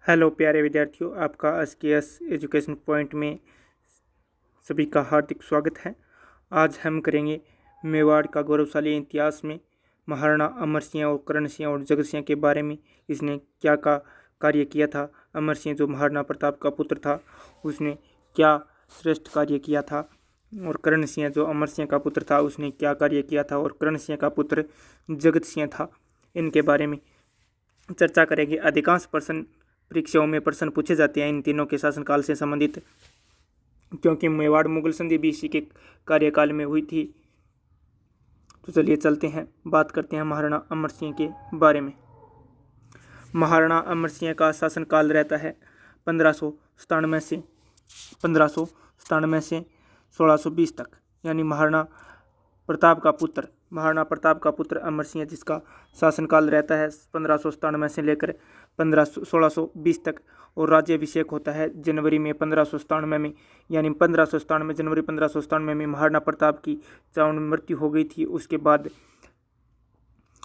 Hello प्यारे विद्यार्थियों, आपका एसकेएस एजुकेशन पॉइंट में सभी का हार्दिक स्वागत है। आज हम करेंगे मेवाड़ का गौरवशाली इतिहास में महाराणा अमर सिंह और करण सिंह और जगत सिंह के बारे में। इसने क्या का कार्य किया था। अमर सिंह जो महाराणा प्रताप का पुत्र था, उसने क्या श्रेष्ठ कार्य किया था, और करण सिंह जो अमर सिंह का पुत्र था, उसने क्या कार्य किया था, और करण सिंह का पुत्र जगत सिंह था। इनके बारे में चर्चा करेंगे। अधिकांश प्रश्न परीक्षाओं में प्रश्न पूछे जाते हैं इन तीनों के शासनकाल से संबंधित, क्योंकि मेवाड़ मुगल संधि भी इसी के कार्यकाल में हुई थी। तो चलिए चलते हैं, बात करते हैं महाराणा अमर सिंह के बारे में। महाराणा अमर सिंह का शासनकाल रहता है 1597 से 1620 तक, यानी महाराणा प्रताप का पुत्र अमर सिंह, जिसका शासनकाल रहता है 1597 से लेकर 1620 तक, और राज्याभिषेक होता है जनवरी में 1597 में, यानी 1597 जनवरी 1597 में महाराणा प्रताप की चावड़ में मृत्यु हो गई थी। उसके बाद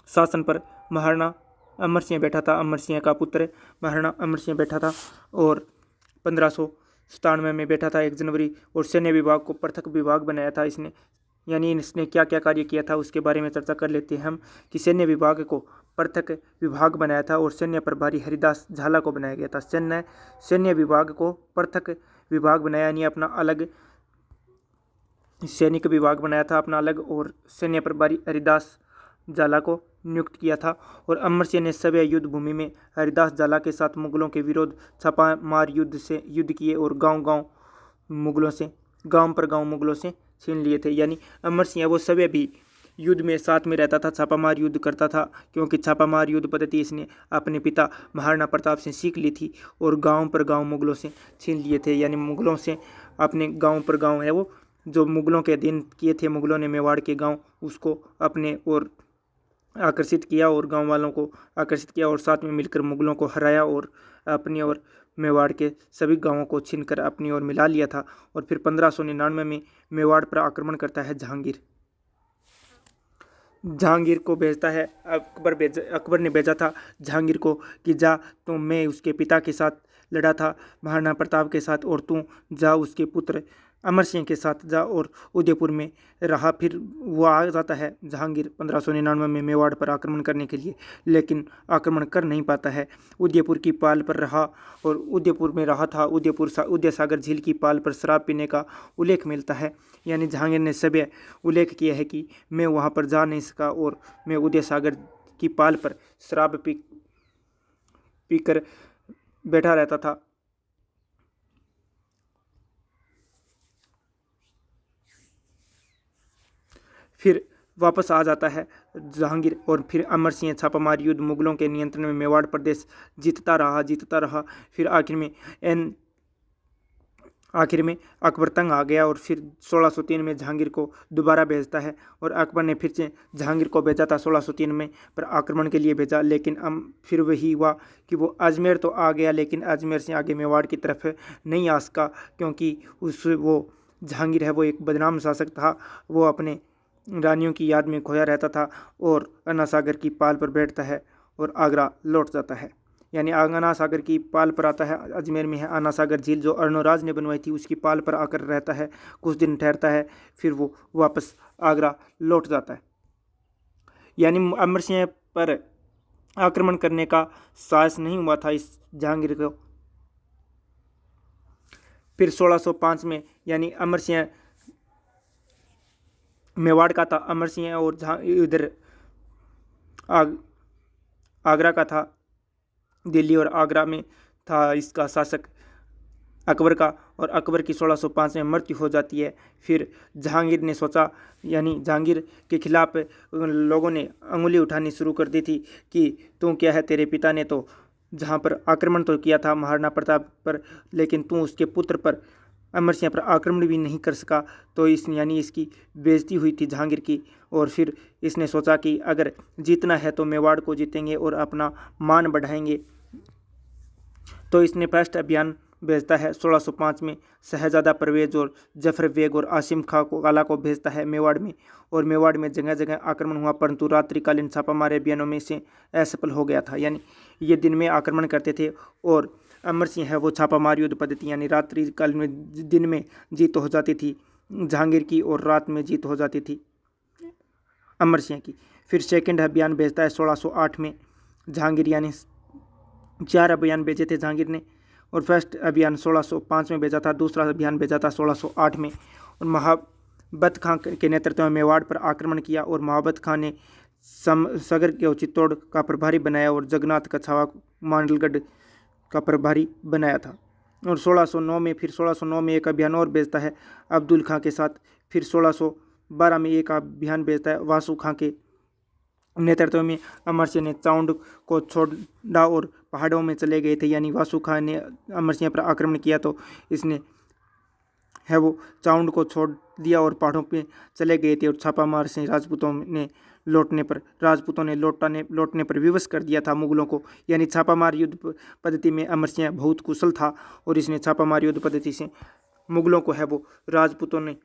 शासन पर महाराणा अमर सिंह बैठा था, अमर सिंह का पुत्र महाराणा अमर सिंह बैठा था, और 1597 में बैठा था 1 जनवरी। और सैन्य विभाग को पृथक विभाग बनाया था इसने, यानी इसने क्या क्या कार्य किया था उसके बारे में चर्चा कर लेते हैं हम। कि सैन्य विभाग को पृथक विभाग बनाया था और सैन्य प्रभारी हरिदास झाला को बनाया गया था। सैन्य विभाग को पृथक विभाग बनाया, यानी अपना अलग सैनिक विभाग बनाया था अपना अलग, और सैन्य प्रभारी हरिदास झाला को नियुक्त किया था। और अमर सिंह ने सभ्य युद्ध भूमि में हरिदास झाला के साथ मुगलों के विरोध छापामार युद्ध किए, और गांव पर गांव मुगलों से छीन लिए थे। यानी अमर सिंह वो सभ्य भी युद्ध में साथ में रहता था, छापामार युद्ध करता था, क्योंकि छापामार युद्ध पद्धति इसने अपने पिता महाराणा प्रताप से सीख ली थी, और गांव पर गांव मुगलों से छीन लिए थे। यानी मुगलों से अपने गांव पर गांव है वो जो मुगलों के अधीन किए थे, मुगलों ने मेवाड़ के गांव, उसको अपने ओर आकर्षित किया और गांव वालों को आकर्षित किया, और साथ में मिलकर मुगलों को हराया और अपनी ओर मेवाड़ के सभी गांवों को छीनकर अपनी ओर मिला लिया था। और फिर 1599 में मेवाड़ पर आक्रमण करता है जहांगीर को भेजता है। अकबर ने भेजा था जहांगीर को कि जा, तो मैं उसके पिता के साथ लड़ा था महाराणा प्रताप के साथ, और तू जा उसके पुत्र अमर सिंह के साथ जा और उदयपुर में रहा। फिर वो आ जाता है जहांगीर 1599 में मेवाड़ पर आक्रमण करने के लिए, लेकिन आक्रमण कर नहीं पाता है। उदयपुर की पाल पर रहा, और उदयपुर में रहा था। उदय सागर झील की पाल पर शराब पीने का उल्लेख मिलता है, यानी जहांगीर ने सभ्य उल्लेख किया है कि मैं वहाँ पर जा नहीं सका, और मैं उदय सागर की पाल पर शराब पीकर बैठा रहता था। फिर वापस आ जाता है जहांगीर, और फिर अमर सिंह छापामार युद्ध मुगलों के नियंत्रण में मेवाड़ प्रदेश जीतता रहा। फिर आखिर में अकबर तंग आ गया, और फिर 1603 में जहांगीर को दोबारा भेजता है, और अकबर ने फिर से जहांगीर को भेजा था 1603 में पर आक्रमण के लिए भेजा। लेकिन फिर वही हुआ कि वो अजमेर तो आ गया, लेकिन अजमेर से आगे मेवाड़ की तरफ नहीं आ सका, क्योंकि वो जहांगीर है वो एक बदनाम शासक था। वो अपने रानियों की याद में खोया रहता था, और अन्ना सागर की पाल पर बैठता है और आगरा लौट जाता है। यानी अन्ना सागर की पाल पर आता है, अजमेर में है अन्ना सागर झील जो अर्णोराज ने बनवाई थी, उसकी पाल पर आकर रहता है, कुछ दिन ठहरता है, फिर वो वापस आगरा लौट जाता है। यानी अमर सिंह पर आक्रमण करने का साहस नहीं हुआ था इस जहांगीर को। फिर 1605 में, यानी अमर सिंह मेवाड़ का था, अमर सिंह और इधर आगरा का था, दिल्ली और आगरा में था इसका शासक अकबर का, और अकबर की 1605 में मृत्यु हो जाती है। फिर जहांगीर ने सोचा, यानी जहांगीर के खिलाफ लोगों ने अंगुली उठानी शुरू कर दी थी कि तू क्या है, तेरे पिता ने तो जहाँ पर आक्रमण तो किया था महाराणा प्रताप पर, लेकिन तू उसके पुत्र पर अमर सिंह पर आक्रमण भी नहीं कर सका। तो इसकी बेइज्जती हुई थी जहांगीर की, और फिर इसने सोचा कि अगर जीतना है तो मेवाड़ को जीतेंगे और अपना मान बढ़ाएंगे। तो इसने फर्स्ट अभियान भेजता है 1605 में। शहजादा परवेज और जफर बेग और आसिम खां को काला को भेजता है मेवाड़ में, और मेवाड़ में जगह जगह आक्रमण हुआ, परंतु रात्रिकालीन छापामार अभियानों में से असफल हो गया था। यानी ये दिन में आक्रमण करते थे और अमर सिंह है वो छापामार युद्ध पद्धति यानी रात्रि काल में दिन में जीत हो जाती थी जहांगीर की और रात में जीत हो जाती थी अमर सिंह की। फिर सेकंड अभियान भेजता है 1608 में जहांगीर, यानी 4 अभियान भेजे थे जहांगीर ने, और फर्स्ट अभियान 1605 में भेजा था, दूसरा अभियान भेजा था 1608 में। और महाबत खां के नेतृत्व में मेवाड़ पर आक्रमण किया और महाबत खां ने सगर के चित्तौड़ का प्रभारी बनाया और जगन्नाथ कछावा मांडलगढ़ का प्रभारी बनाया था। और 1609 में एक अभियान और भेजता है अब्दुल खां के साथ। फिर 1612 में एक अभियान भेजता है वासु खां के नेतृत्व में। अमर सिंह ने चाउंड को छोड़ा और पहाड़ों में चले गए थे, यानी वासु खां ने अमर सिंह पर आक्रमण किया तो इसने है वो चाउंड को छोड़ दिया और पहाड़ों पे चले गए थे। और छापामार से राजपूतों ने लौटने पर विवश कर दिया था मुगलों को, यानी छापामार युद्ध पद्धति में अमर सिंह बहुत कुशल था और इसने छापामार युद्ध पद्धति से मुगलों को है वो राजपूतों ने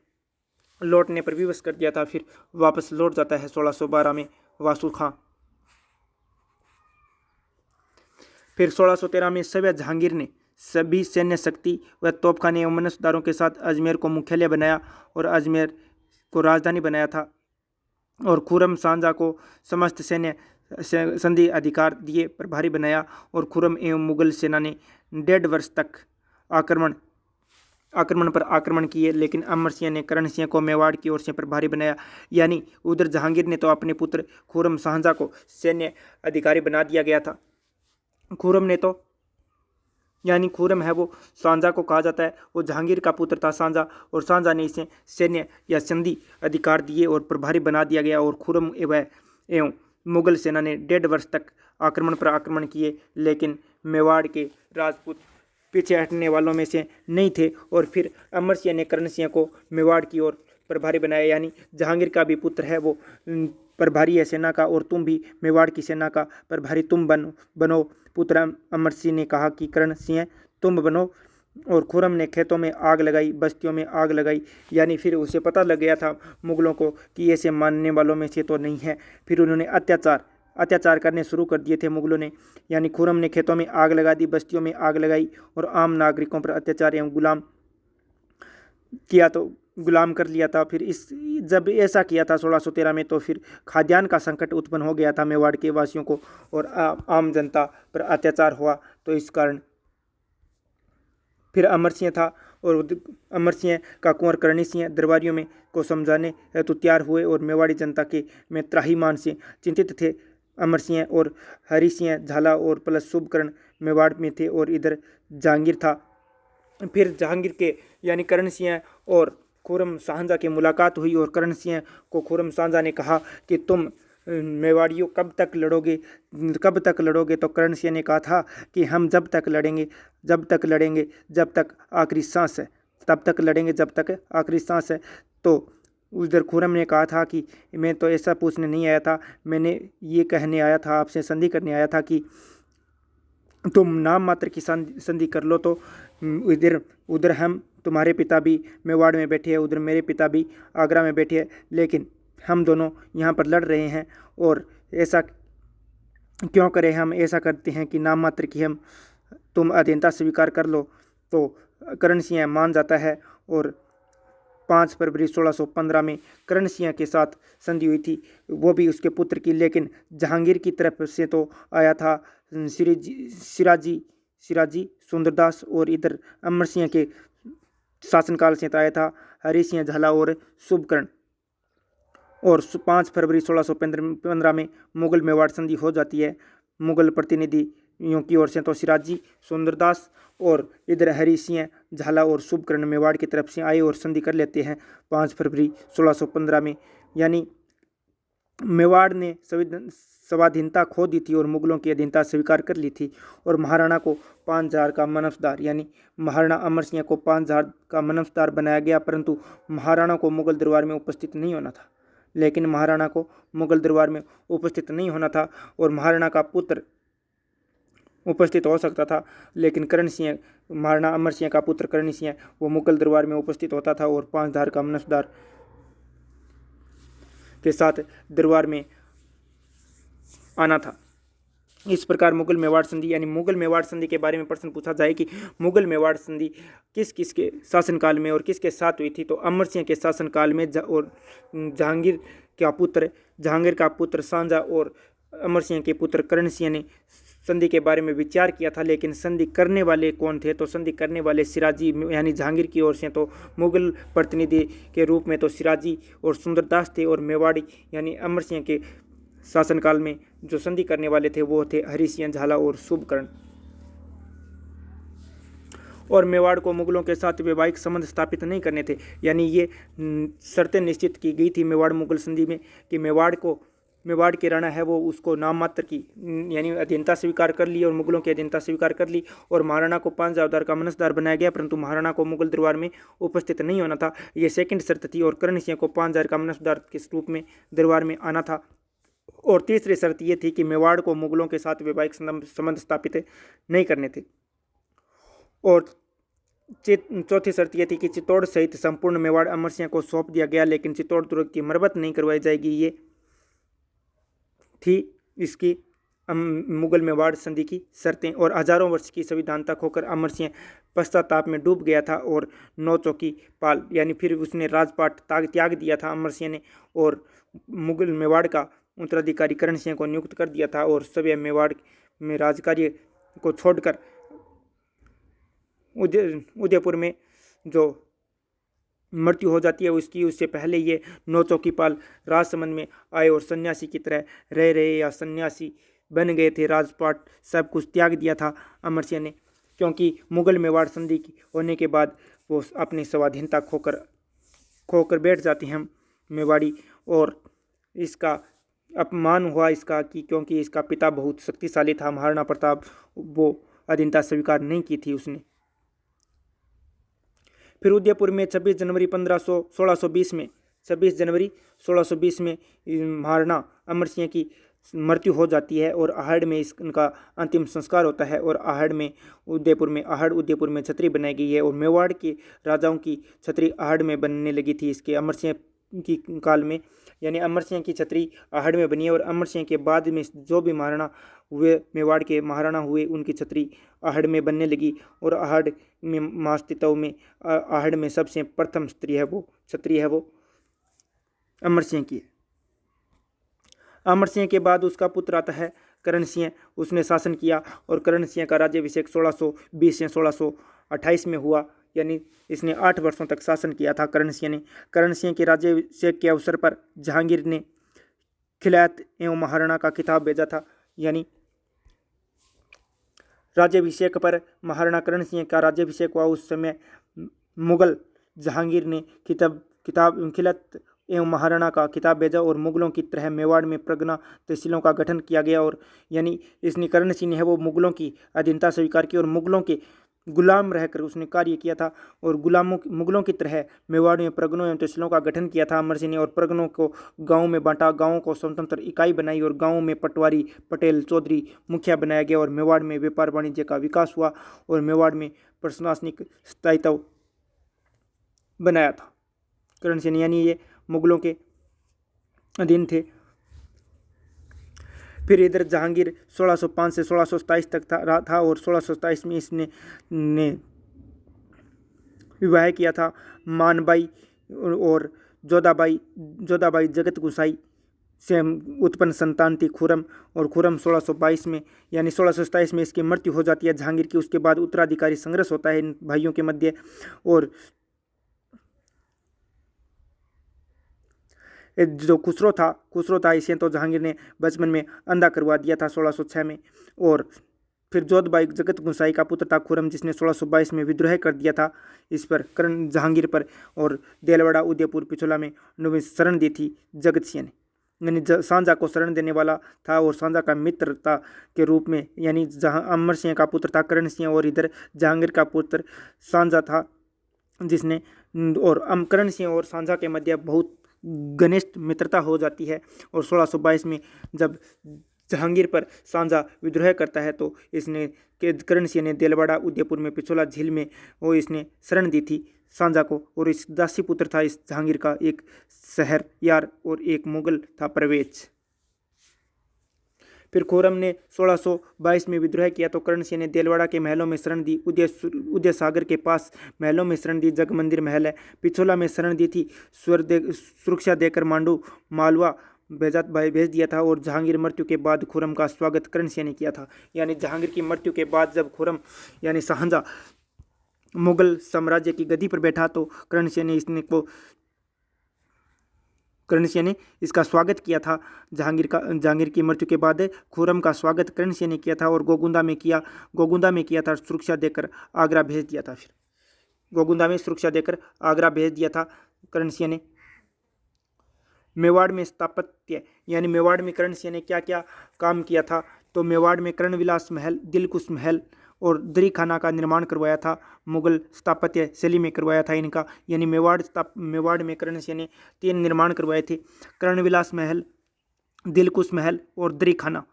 लौटने पर विवश कर दिया था। फिर वापस लौट जाता है 1612 में वासु खां। फिर 1613 में सवै जहांगीर ने सभी सैन्य शक्ति व तोपखाने एवं मनसदारों के साथ अजमेर को मुख्यालय बनाया और अजमेर को राजधानी बनाया था। और खुरम सांझा को समस्त सैन्य संधि अधिकार दिए प्रभारी बनाया। और खुरम एवं मुगल सेना ने 1.5 वर्ष तक आक्रमण पर आक्रमण किए, लेकिन अमर सिंह ने करण सिंह को मेवाड़ की ओर से प्रभारी बनाया। यानी उधर जहांगीर ने तो अपने पुत्र खुरम सांझा को सैन्य अधिकारी बना दिया गया था। खुरम है वो सांझा को कहा जाता है, वो जहांगीर का पुत्र था सांझा, और सांझा ने इसे सैन्य या संधि अधिकार दिए और प्रभारी बना दिया गया। और खुरम एवं मुगल सेना ने 1.5 वर्ष तक आक्रमण पर आक्रमण किए, लेकिन मेवाड़ के राजपूत पीछे हटने वालों में से नहीं थे। और फिर अमर सिंह ने करण सिंह को मेवाड़ की ओर प्रभारी बनाया, यानी जहांगीर का भी पुत्र है वो प्रभारी है सेना का, और तुम भी मेवाड़ की सेना का प्रभारी तुम बनो। पुत्र अमर सिंह ने कहा कि करण सिंह तुम बनो। और खुरम ने खेतों में आग लगाई, बस्तियों में आग लगाई, यानी फिर उसे पता लग गया था मुगलों को कि ऐसे मानने वालों में से तो नहीं है। फिर उन्होंने अत्याचार करने शुरू कर दिए थे मुगलों ने, यानी खुरम ने खेतों में आग लगा दी, बस्तियों में आग लगाई और आम नागरिकों पर अत्याचार एवं गुलाम कर लिया था। फिर जब ऐसा किया था 1613 में, तो फिर खाद्यान्न का संकट उत्पन्न हो गया था मेवाड़ के वासियों को और आम जनता पर अत्याचार हुआ। तो इस कारण फिर अमर सिंह था और अमर सिंह का कुंवर करणी सिंह दरबारियों में को समझाने हेतु तैयार हुए और मेवाड़ी जनता के में त्राहीमाम से चिंतित थे। अमर सिंह और हरि सिंह झाला और प्लस शुभकर्ण मेवाड़ में थे और इधर जहांगीर था। फिर जहांगीर के यानी करण सिंह और खुरम सांझा की मुलाकात हुई और करण सिंह को खुरम सांझा ने कहा कि तुम मेवाड़ियों कब तक लड़ोगे। तो करण सिंह ने कहा था कि हम जब तक लड़ेंगे जब तक आखिरी सांस है, तब तक लड़ेंगे जब तक आखिरी सांस है। तो उधर खुरम ने कहा था कि मैं तो ऐसा पूछने नहीं आया था, मैंने ये कहने आया था, आपसे संधि करने आया था कि तुम नाम मात्र की संधि कर लो। तो उधर हम तुम्हारे पिता भी मेवाड़ में बैठे हैं, उधर मेरे पिता भी आगरा में बैठे हैं, लेकिन हम दोनों यहाँ पर लड़ रहे हैं और ऐसा क्यों करें। हम ऐसा करते हैं कि नाम मात्र की तुम अधीनता स्वीकार कर लो। तो करण सिंह मान जाता है और 5 फरवरी 1615 में करण सिंह के साथ संधि हुई थी, वो भी उसके पुत्र की, लेकिन जहांगीर की तरफ से तो आया था सिराजी सुंदरदास और इधर अमर सिंह के शासनकाल से आया था हरि सिंह झाला और शुभकर्ण। और 5 फरवरी 1615 में मुगल मेवाड़ संधि हो जाती है। मुगल प्रतिनिधियों की ओर से तो सिराजी सुंदरदास और इधर हरि सिंह झाला और शुभकर्ण मेवाड़ की तरफ से आए और संधि कर लेते हैं 5 फरवरी 1615 में। यानी मेवाड़ ने स्वाधीनता खो दी थी और मुगलों की अधीनता स्वीकार कर ली थी। और महाराणा को 5000 का मनसदार यानी महाराणा अमर सिंह को 5000 का मनसदार बनाया गया, परंतु महाराणा को मुगल दरबार में उपस्थित नहीं होना था। लेकिन महाराणा को मुगल दरबार में उपस्थित नहीं होना था और महाराणा का पुत्र उपस्थित हो सकता था, लेकिन करण सिंह महाराणा अमर सिंह का पुत्र करणी सिंह वो मुगल दरबार में उपस्थित होता था और 5000 का मनसदार के साथ दरबार में आना था। इस प्रकार मुगल मेवाड़ संधि यानी मुगल मेवाड़ संधि के बारे में प्रश्न पूछा जाए कि मुगल मेवाड़ संधि किस किस के शासनकाल में और किसके साथ हुई थी, तो अमर सिंह के शासनकाल में और जहांगीर का पुत्र सांजा और अमर सिंह के पुत्र करण सिंह ने संधि के बारे में विचार किया था। लेकिन संधि करने वाले कौन थे, तो संधि करने वाले सिराजी यानी जहांगीर की ओर से तो मुगल प्रतिनिधि के रूप में तो सिराजी और सुंदरदास थे, और मेवाड़ी यानी अमर सिंह के शासनकाल में जो संधि करने वाले थे वो थे हरि सिंह झाला और शुभकर्ण। और मेवाड़ को मुगलों के साथ वैवाहिक संबंध स्थापित नहीं करने थे, यानी ये शर्तें निश्चित की गई थी मेवाड़ मुगल संधि में कि मेवाड़ के राणा है वो उसको नाम मात्र की यानी अधीनता स्वीकार कर ली और मुगलों की अधीनता स्वीकार कर ली, और महाराणा को 5000 का मनसदार बनाया गया, परंतु महाराणा को मुगल दरबार में उपस्थित नहीं होना था, ये सेकंड शर्त थी। और करण सिंह को 5000 का मनसदार के रूप में दरबार में आना था। और तीसरी शर्त ये थी कि मेवाड़ को मुगलों के साथ वैवाहिक संबंध स्थापित नहीं करने थे। और चौथी शर्त यह थी कि चित्तौड़ सहित संपूर्ण मेवाड़ अमर सिंह को सौंप दिया गया, लेकिन चित्तौड़ दुर्ग की मरम्मत नहीं करवाई जाएगी। ये थी इसकी मुगल मेवाड़ संधि की शर्तें। और हजारों वर्ष की संविधान तक होकर अमर सिंह पश्चाताप में डूब गया था और 9 चौकी पाल यानी फिर उसने राजपाट त्याग दिया था अमर सिंह ने, और मुगल मेवाड़ का उत्तराधिकारी करण सिंह को नियुक्त कर दिया था, और सभी मेवाड़ में राजकार्य को छोड़कर उदयपुर में जो मृत्यु हो जाती है उससे पहले ये 9 चौकीपाल राजसमंद में आए और सन्यासी की तरह रह रहे या सन्यासी बन गए थे। राजपाट सब कुछ त्याग दिया था अमर सिंह ने, क्योंकि मुगल मेवाड़ संधि होने के बाद वो अपनी स्वाधीनता खोकर बैठ जाते हैं मेवाड़ी। और इसका अपमान हुआ इसका कि क्योंकि इसका पिता बहुत शक्तिशाली था महाराणा प्रताप, वो अधीनता स्वीकार नहीं की थी उसने। फिर उदयपुर में 26 जनवरी 1620 में महाराणा अमर सिंह की मृत्यु हो जाती है, और आहड़ में इनका अंतिम संस्कार होता है। और आहड़ उदयपुर में छतरी बनाई गई है, और मेवाड़ के राजाओं की छतरी आहड़ में बनने लगी थी इसके अमर सिंह की काल में, यानी अमर सिंह की छतरी आहड़ में बनी है। और अमर सिंह के बाद में जो भी महाराणा हुए, मेवाड़ के महाराणा हुए, उनकी छतरी आहड़ में बनने लगी। और आहड़ में महास्तित्व में आहड़ में सबसे प्रथम छतरी है वो अमर सिंह की। अमर सिंह के बाद उसका पुत्र आता है करण सिंह, उसने शासन किया, और करण सिंह का राज्याभिषेक 1620 से 1628 में हुआ, यानी इसने 8 वर्षों तक शासन किया था करण सिंह ने। करण सिंह के राज्याभिषेक के अवसर पर जहांगीर ने खिलायत एवं महाराणा का खिताब भेजा था, यानी राज्याभिषेक पर महाराणा करण सिंह का राज्याभिषेक हुआ उस समय मुगल जहांगीर ने खिलायत एवं महाराणा का खिताब भेजा, और मुगलों की तरह मेवाड़ में प्रगना तहसीलों का गठन किया गया। और यानी इसने करण सिंह ने वो मुगलों की अधीनता स्वीकार की और मुगलों के गुलाम रहकर उसने कार्य किया था, और मुगलों की तरह मेवाड़ में प्रगनों एवं तहसीलों का गठन किया था अमर सिंह ने, और प्रगनों को गाँव में बांटा, गाँवों को स्वतंत्र इकाई बनाई, और गाँवों में पटवारी, पटेल, चौधरी मुखिया बनाया गया, और मेवाड़ में व्यापार वाणिज्य का विकास हुआ, और मेवाड़ में प्रशासनिक स्थायित्व बनाया था करण सिंह, यानी ये मुगलों के अधीन थे। फिर इधर जहांगीर 1605 से 1627 तक था, और 1627 में इसने विवाह किया था मानबाई और जोधाबाई जगत गुसाई से उत्पन्न संतान थी खुरम, और खुरम 1622 में यानी 1627 में इसकी मृत्यु हो जाती है जहांगीर की। उसके बाद उत्तराधिकारी संघर्ष होता है इन भाइयों के मध्य, और जो खुसरो था इसे तो जहांगीर ने बचपन में अंधा करवा दिया था 1606 में। और फिर जोधबाई जगत गुसाई का पुत्र था खुरम, जिसने 1622 में विद्रोह कर दिया था इस पर करण जहांगीर पर, और देलवाड़ा उदयपुर पिछोला में उन्हें शरण दी थी जगत सिंह ने, यानी सांझा को शरण देने वाला था और सांझा का मित्रता के रूप में, यानी जहां अमर सिंह का पुत्र था करण सिंह और इधर जहांगीर का पुत्र सांझा था, जिसने और करण सिंह और सांझा के मध्य बहुत घनिष्ठ मित्रता हो जाती है। और 1622 में जब जहांगीर पर सांझा विद्रोह करता है तो करण सिंह ने देलवाड़ा उदयपुर में पिछोला झील में वो इसने शरण दी थी सांझा को, और इस दासी पुत्र था इस जहांगीर का एक शहर यार और एक मुगल था परवेज। फिर खुर्रम ने 1622 में विद्रोह किया तो कर्ण सिंह ने देलवाड़ा के महलों में शरण दी। उदय सागर के पास महलों में शरण दी, जगमंदिर महल है। पिछोला में शरण दी थी, सुरक्षा देकर मांडू मालवा भेज दिया था। और जहांगीर मृत्यु के बाद खुर्रम का स्वागत कर्ण सिंह ने किया था। यानी जहांगीर की मृत्यु के बाद जब खुर्रम यानी शाहजहां मुगल साम्राज्य की गद्दी पर बैठा तो कर्ण सिंह ने इसका स्वागत किया था। जहांगीर की मृत्यु के बाद खुर्रम का स्वागत कर्ण सिंह ने किया था और गोगुंदा में किया था, सुरक्षा देकर आगरा भेज दिया था। फिर गोगुंदा में सुरक्षा देकर आगरा भेज दिया था कर्ण सिंह ने। मेवाड़ में स्थापत्य यानी मेवाड़ में कर्ण सिंह ने क्या क्या काम किया था, तो मेवाड़ में कर्णविलास महल, दिलकुश महल और दरी खाना का निर्माण करवाया था। मुगल स्थापत्य शैली में करवाया था इनका। यानी मेवाड़ में कर्ण सिंह ने 3 निर्माण करवाए थे, कर्णविलास महल, दिलकुश महल और दरी खाना,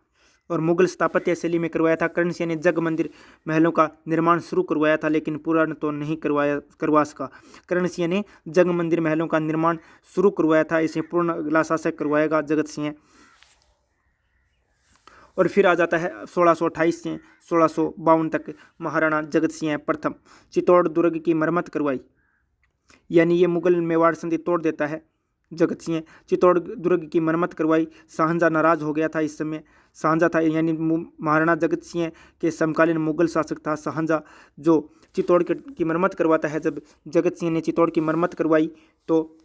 और मुगल स्थापत्य शैली में करवाया था। कर्ण सिंह ने जग मंदिर महलों का निर्माण शुरू करवाया था, लेकिन पूरा तो नहीं करवा सका। कर्ण सिंह ने जग मंदिर महलों का निर्माण शुरू करवाया था, इसे पूर्ण लासा से करवाएगा जगत सिंह। और फिर आ जाता है 1628 से 1652 तक महाराणा जगत सिंह प्रथम चित्तौड़ दुर्ग की मरम्मत करवाई। यानी ये मुगल मेवाड़ संधि तोड़ देता है जगत सिंह। चित्तौड़ दुर्ग की मरम्मत करवाई। शाहजहां नाराज हो गया था इस समय। शाहजहां था यानी महाराणा जगत सिंह के समकालीन मुगल शासक था शाहजहां, जो चित्तौड़ की मरम्मत करवाता है। जब जगत सिंह ने चित्तौड़ की मरम्मत करवाई तो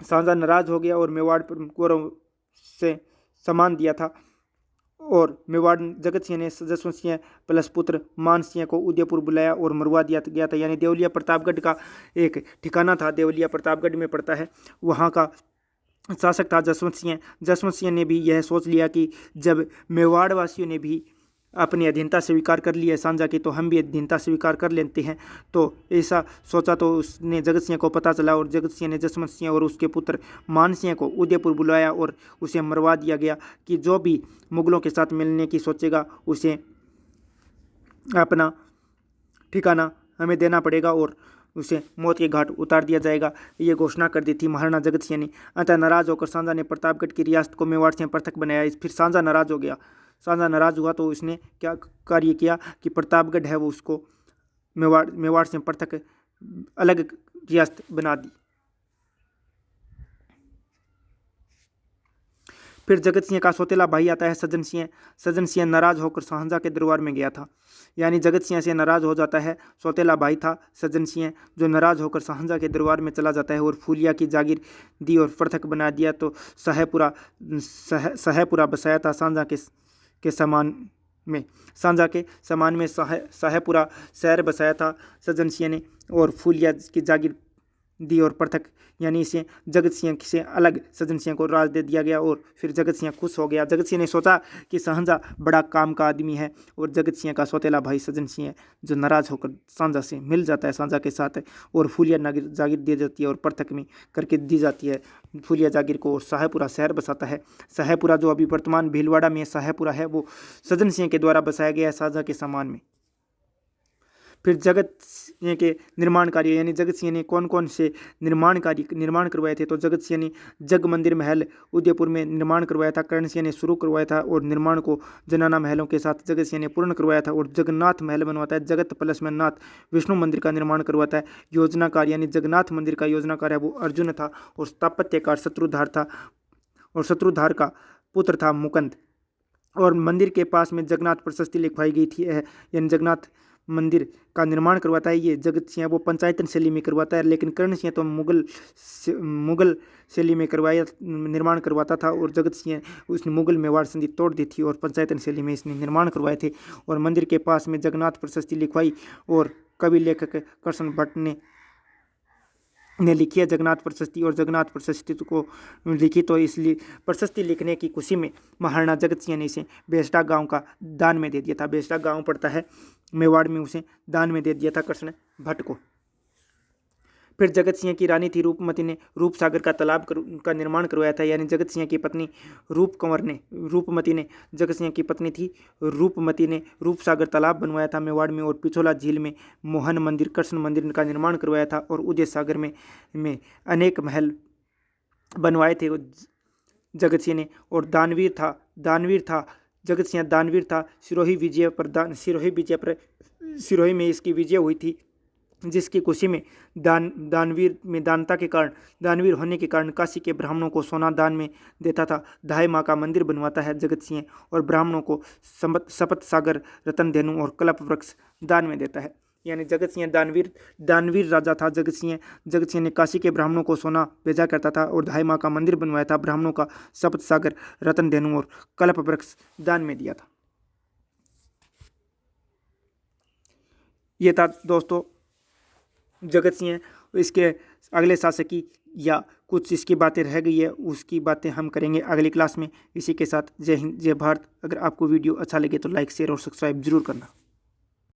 शाहजहां नाराज हो गया और मेवाड़ पर गौरव से सम्मान दिया था। और मेवाड़ जगत सिंह ने जसवंत सिंह प्लस पुत्र मान सिंह को उदयपुर बुलाया और मरवा दिया गया था। यानी देवलिया प्रतापगढ़ का एक ठिकाना था, देवलिया प्रतापगढ़ में पड़ता है, वहाँ का शासक था जसवंत सिंह। जसवंत सिंह ने भी यह सोच लिया कि जब मेवाड़ वासियों ने भी अपनी अधीनता स्वीकार कर ली है सांझा की, तो हम भी अधीनता स्वीकार कर लेते हैं। तो ऐसा सोचा तो उसने जगत सिंह को पता चला और जगत सिंह ने जसवंत सिंह और उसके पुत्र मान सिंह को उदयपुर बुलाया और उसे मरवा दिया गया कि जो भी मुगलों के साथ मिलने की सोचेगा उसे अपना ठिकाना हमें देना पड़ेगा और उसे मौत के घाट उतार दिया जाएगा। ये घोषणा कर दी थी महाराणा जगत सिंह ने। अतः नाराज होकर शाहजहां ने प्रतापगढ़ की रियासत को मेवाड़ से पृथक बनाया। फिर शाहजहां नाराज हो गया। शाहजहां नाराज हुआ तो उसने क्या कार्य किया कि प्रतापगढ़ है वो उसको मेवाड़ से पृथक अलग रियासत बना दी। फिर जगत सिंह का सौतेला भाई आता है सज्जन सिंह। सज्जन सिंह नाराज होकर शाहजहां के दरबार में गया था। यानी जगत सिंह से नाराज हो जाता है सौतेला भाई था सज्जन सिंह, जो नाराज होकर शाहजहां के दरबार में चला जाता है और फूलिया की जागीर दी और पृथक बना दिया। तो शाहपुरा बसाया था शाहजहां के समान में। शाहजहां के समान में शाहपुरा शहर बसाया था सज्जन सिंह ने और फूलिया की जागीर दी और पृथक, यानी इसे जगत सिंह से अलग सज्जन सिंह को राज दे दिया गया। और फिर जगत सिंह खुश हो गया। जगत सिंह ने सोचा कि शाहजहां बड़ा काम का आदमी है और जगत सिंह का सौतेला भाई सज्जन सिंह जो नाराज होकर शाहजहां से मिल जाता है शाहजहां के साथ और फूलिया जागीर दी जाती है और पृथक में करके दी जाती है फूलिया जागीर को और शाहपुरा शहर बसाता है। शाहपुरा जो अभी वर्तमान भीलवाड़ा में शाहपुरा है वो सज्जन सिंह के द्वारा बसाया गया है शाहजहां के समान में। फिर जगत सिंह के निर्माण कार्य यानी जगत सिंह ने कौन कौन से निर्माण करवाए थे, तो जगत सिंह ने जग मंदिर महल उदयपुर में निर्माण करवाया था। कर्ण सिंह ने शुरू करवाया था और निर्माण को जनाना महलों के साथ जगत सिंह ने पूर्ण करवाया था। और जगन्नाथ महल बनवाता है, जगत प्लस में नाथ विष्णु मंदिर का निर्माण करवाता है। योजनाकार यानी जगन्नाथ मंदिर का योजनाकार है वो अर्जुन था और स्थापत्यकार शत्रुधार था और शत्रुधार का पुत्र था मुकुंद। और मंदिर के पास में जगन्नाथ प्रशस्ति लिखवाई गई थी, यानी जगन्नाथ मंदिर का निर्माण करवाता है ये जगत सिंह। वो पंचायतन शैली में करवाता है, लेकिन कर्ण सिंह तो मुगल शैली में निर्माण करवाता था और जगत सिंह उसने मुगल मेवाड़ संधि तोड़ दी थी और पंचायतन शैली में इसने निर्माण करवाए थे। और मंदिर के पास में जगन्नाथ प्रशस्ति लिखवाई और कवि लेखक कृष्ण भट्ट ने लिखी है जगन्नाथ प्रशस्ति। और जगन्नाथ प्रशस्ति को लिखी तो इसलिए प्रशस्ति लिखने की खुशी में महाराणा जगत सिंह ने इसे बेसडा गांव का दान में दे दिया था। बेसडा गांव पड़ता है मेवाड़ में, उसे दान में दे दिया था कृष्ण भट्ट को। फिर जगत सिंह की रानी थी रूपमती ने रूपसागर का तालाब का निर्माण करवाया था। यानी जगत सिंह की पत्नी रूपमती ने जगत सिंह की पत्नी थी रूपमती ने रूपसागर तालाब बनवाया था मेवाड़ में। और पिछोला झील में मोहन मंदिर कृष्ण मंदिर का निर्माण करवाया था। और उदय सागर में अनेक महल बनवाए थे जगत सिंह ने। और दानवीर था जगत सिंह दानवीर था। सिरोही में इसकी विजय हुई थी, जिसकी खुशी में दानवीर होने के कारण काशी के ब्राह्मणों को सोना दान में देता था। दाई माँ का मंदिर बनवाता है जगत सिंह और ब्राह्मणों को सपत सागर, रतन धेनु और कल्प वृक्ष दान में देता है। यानी जगत सिंह दानवीर राजा था। जगत सिंह ने काशी के ब्राह्मणों को सोना भेजा करता था और दाई माँ का मंदिर बनवाया था। ब्राह्मणों का सपत सागर, रतन धेनु और कल्प वृक्ष दान में दिया था। ये था दोस्तों जगत सिंह। इसके अगले शासक की या कुछ इसकी बातें रह गई है, उसकी बातें हम करेंगे अगली क्लास में। इसी के साथ जय हिंद, जय भारत। अगर आपको वीडियो अच्छा लगे तो लाइक, शेयर और सब्सक्राइब जरूर करना।